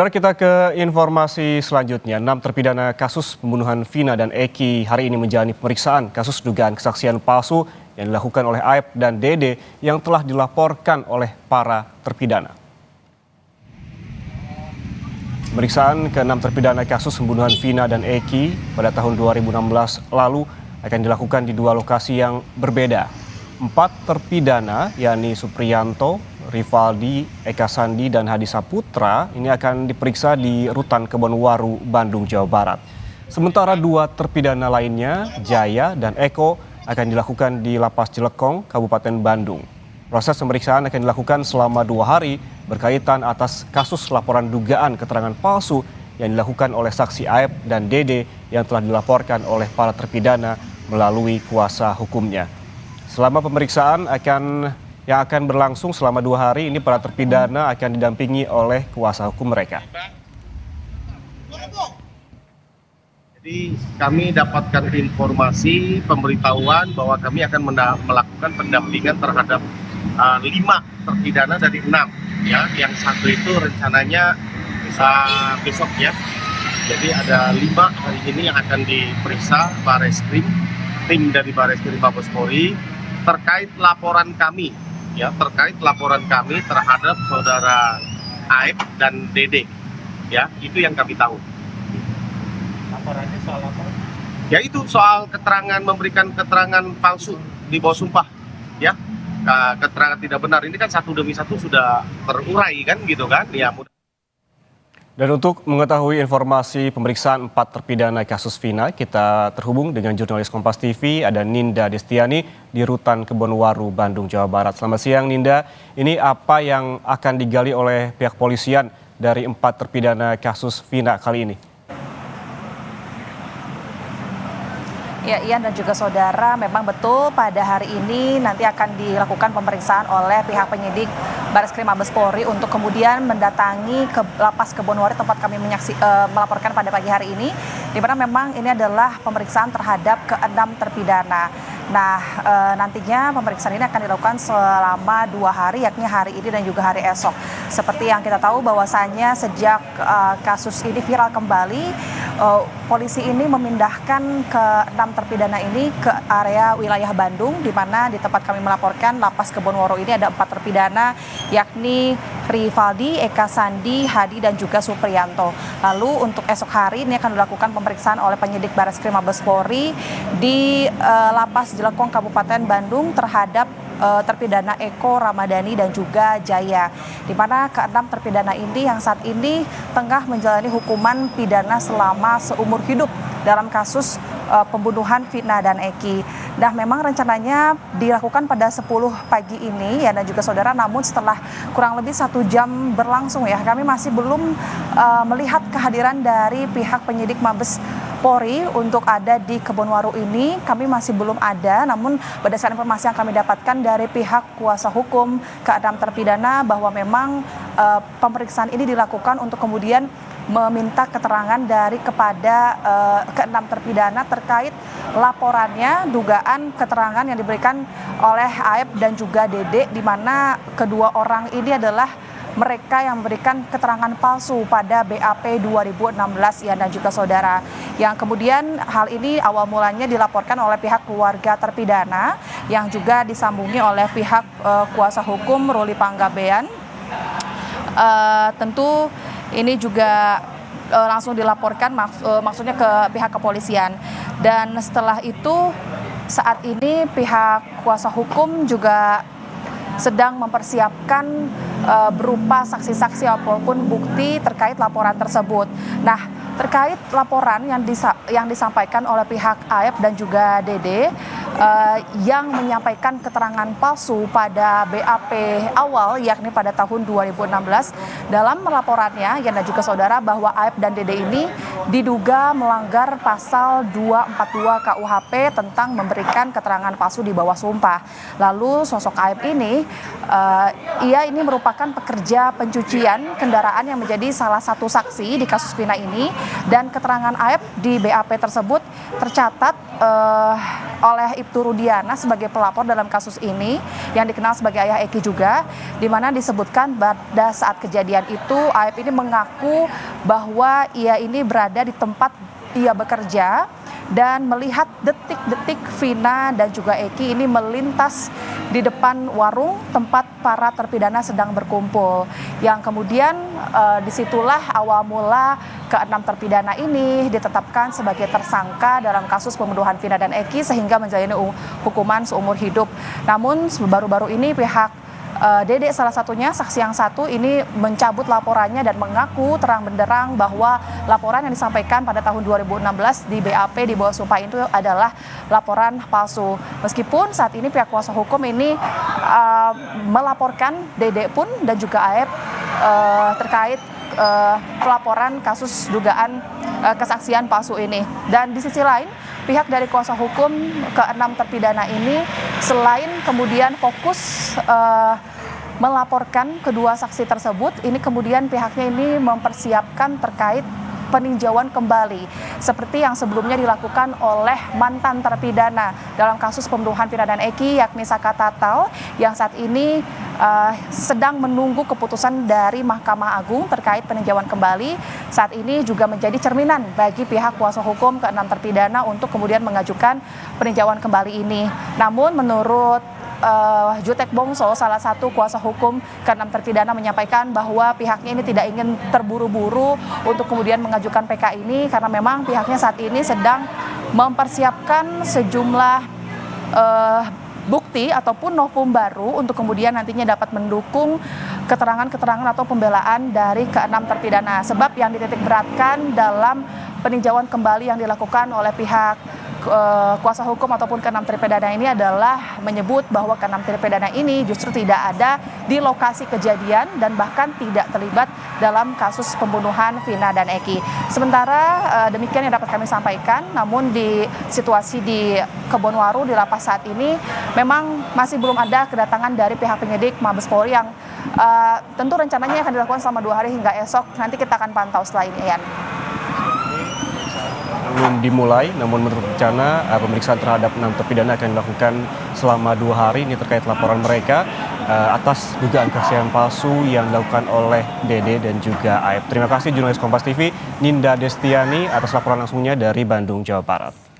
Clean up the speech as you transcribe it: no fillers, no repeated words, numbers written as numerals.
Sekarang kita ke informasi selanjutnya. 6 terpidana kasus pembunuhan Vina dan Eki hari ini menjalani pemeriksaan kasus dugaan kesaksian palsu yang dilakukan oleh Aep dan Dede yang telah dilaporkan oleh para terpidana. Pemeriksaan ke-6 terpidana kasus pembunuhan Vina dan Eki pada tahun 2016 lalu akan dilakukan di 2 lokasi yang berbeda. 4 terpidana, yakni Supriyanto, Rivaldi, Eka Sandi, dan Hadi Saputra ini akan diperiksa di Rutan Kebonwaru, Bandung, Jawa Barat. Sementara 2 terpidana lainnya, Jaya dan Eko, akan dilakukan di Lapas Cilekong, Kabupaten Bandung. Proses pemeriksaan akan dilakukan selama 2 hari berkaitan atas kasus laporan dugaan keterangan palsu yang dilakukan oleh saksi Aep dan Dede yang telah dilaporkan oleh para terpidana melalui kuasa hukumnya. Selama pemeriksaan yang akan berlangsung selama 2 hari ini, para terpidana akan didampingi oleh kuasa hukum mereka. Jadi kami dapatkan informasi pemberitahuan bahwa kami akan melakukan pendampingan terhadap 5 terpidana dari 6. Ya, yang 1 itu rencananya bisa besok ya. Jadi ada 5 hari ini yang akan diperiksa Bareskrim, tim dari Bareskrim Mabes Polri terkait laporan kami terhadap saudara Aep dan Dede. Ya, itu yang kami tahu. Laporannya soal apa? Ya itu soal memberikan keterangan palsu di bawah sumpah. Ya, keterangan tidak benar. Ini kan satu demi satu sudah terurai kan gitu kan. Ya, mudah. Dan untuk mengetahui informasi pemeriksaan 4 terpidana kasus Vina, kita terhubung dengan jurnalis Kompas TV, ada Ninda Destiani di Rutan Kebonwaru, Bandung, Jawa Barat. Selamat siang Ninda, ini apa yang akan digali oleh pihak polisian dari 4 terpidana kasus Vina kali ini? Ya, Ian dan juga saudara, memang betul pada hari ini nanti akan dilakukan pemeriksaan oleh pihak penyidik Bareskrim Mabes Polri untuk kemudian mendatangi ke Lapas Kebonwaru tempat kami melaporkan pada pagi hari ini, di mana memang ini adalah pemeriksaan terhadap ke-6 terpidana. Nah, nantinya pemeriksaan ini akan dilakukan selama 2 hari, yakni hari ini dan juga hari esok. Seperti yang kita tahu bahwasannya sejak kasus ini viral kembali, polisi ini memindahkan ke-6 terpidana ini ke area wilayah Bandung, di mana di tempat kami melaporkan Lapas Kebonwaru ini ada 4 terpidana, yakni Rivaldi, Eka Sandi, Hadi, dan juga Supriyanto. Lalu untuk esok hari ini akan dilakukan pemeriksaan oleh penyidik Bareskrim Mabes Polri di Lapas Cilekong, Kabupaten Bandung terhadap terpidana Eko, Ramadhani, dan juga Jaya, di mana ke-6 terpidana ini yang saat ini tengah menjalani hukuman pidana selama seumur hidup dalam kasus pembunuhan Vina dan Eki. Nah, memang rencananya dilakukan pada 10 pagi ini ya dan juga saudara, namun setelah kurang lebih 1 jam berlangsung ya, kami masih belum melihat kehadiran dari pihak penyidik Mabes Polri untuk ada di Kebonwaru ini. Kami masih belum ada, namun berdasarkan informasi yang kami dapatkan dari pihak kuasa hukum ke-6 terpidana bahwa memang pemeriksaan ini dilakukan untuk kemudian meminta keterangan kepada ke-6 terpidana terkait laporannya dugaan keterangan yang diberikan oleh Aep dan juga Dede, di mana kedua orang ini adalah mereka yang memberikan keterangan palsu pada BAP 2016 ya dan juga saudara, yang kemudian hal ini awal mulanya dilaporkan oleh pihak keluarga terpidana yang juga disambungi oleh pihak kuasa hukum Ruli Panggabean. Tentu ini juga langsung dilaporkan maksudnya ke pihak kepolisian, dan setelah itu saat ini pihak kuasa hukum juga sedang mempersiapkan berupa saksi-saksi ataupun bukti terkait laporan tersebut. Nah, terkait laporan yang disampaikan oleh pihak Aep dan juga Dede yang menyampaikan keterangan palsu pada BAP awal, yakni pada tahun 2016. Dalam laporannya, dan juga saudara, bahwa Aep dan Dede ini diduga melanggar pasal 242 KUHP tentang memberikan keterangan palsu di bawah sumpah. Lalu sosok Aep ini, ia ini merupakan pekerja pencucian kendaraan yang menjadi salah satu saksi di kasus Vina ini, dan keterangan Aep di BAP tersebut tercatat oleh Ibtu Rudiana sebagai pelapor dalam kasus ini yang dikenal sebagai ayah Eki juga, di mana disebutkan pada saat kejadian itu Aep ini mengaku bahwa ia ini berada di tempat ia bekerja dan melihat detik-detik Vina dan juga Eki ini melintas di depan warung tempat para terpidana sedang berkumpul. Yang kemudian disitulah awal mula ke-6 terpidana ini ditetapkan sebagai tersangka dalam kasus pembunuhan Vina dan Eki sehingga menjalani hukuman seumur hidup. Namun baru-baru ini pihak Dede salah satunya, saksi yang satu ini mencabut laporannya dan mengaku terang benderang bahwa laporan yang disampaikan pada tahun 2016 di BAP di bawah sumpah itu adalah laporan palsu. Meskipun saat ini pihak kuasa hukum ini melaporkan Dede pun dan juga Aep terkait pelaporan kasus dugaan kesaksian palsu ini. Dan di sisi lain, pihak dari kuasa hukum ke-6 terpidana ini selain kemudian fokus melaporkan kedua saksi tersebut, ini kemudian pihaknya ini mempersiapkan terkait peninjauan kembali seperti yang sebelumnya dilakukan oleh mantan terpidana dalam kasus pembunuhan Vina dan Eki yakni Saka Tatal yang saat ini sedang menunggu keputusan dari Mahkamah Agung terkait peninjauan kembali. Saat ini juga menjadi cerminan bagi pihak kuasa hukum ke-6 terpidana untuk kemudian mengajukan peninjauan kembali ini. Namun menurut Jutek Bongso, salah satu kuasa hukum ke-6 terpidana menyampaikan bahwa pihaknya ini tidak ingin terburu-buru untuk kemudian mengajukan PK ini karena memang pihaknya saat ini sedang mempersiapkan sejumlah bukti ataupun novum baru untuk kemudian nantinya dapat mendukung keterangan-keterangan atau pembelaan dari ke-6 terpidana. Sebab yang dititik beratkan dalam peninjauan kembali yang dilakukan oleh pihak kuasa hukum ataupun ke-6 terpidana ini adalah menyebut bahwa ke-6 terpidana ini justru tidak ada di lokasi kejadian dan bahkan tidak terlibat dalam kasus pembunuhan Vina dan Eki. Sementara demikian yang dapat kami sampaikan, namun di situasi di Kebonwaru di lapas saat ini memang masih belum ada kedatangan dari pihak penyidik Mabes Polri yang tentu rencananya akan dilakukan selama 2 hari hingga esok. Nanti kita akan pantau setelah ini, Ian. Belum dimulai, namun menurut rencana pemeriksaan terhadap 6 terpidana akan dilakukan selama 2 hari. Ini terkait laporan mereka atas dugaan kesaksian palsu yang dilakukan oleh Dede dan juga Aep. Terima kasih jurnalis Kompas TV Ninda Destiani atas laporan langsungnya dari Bandung, Jawa Barat.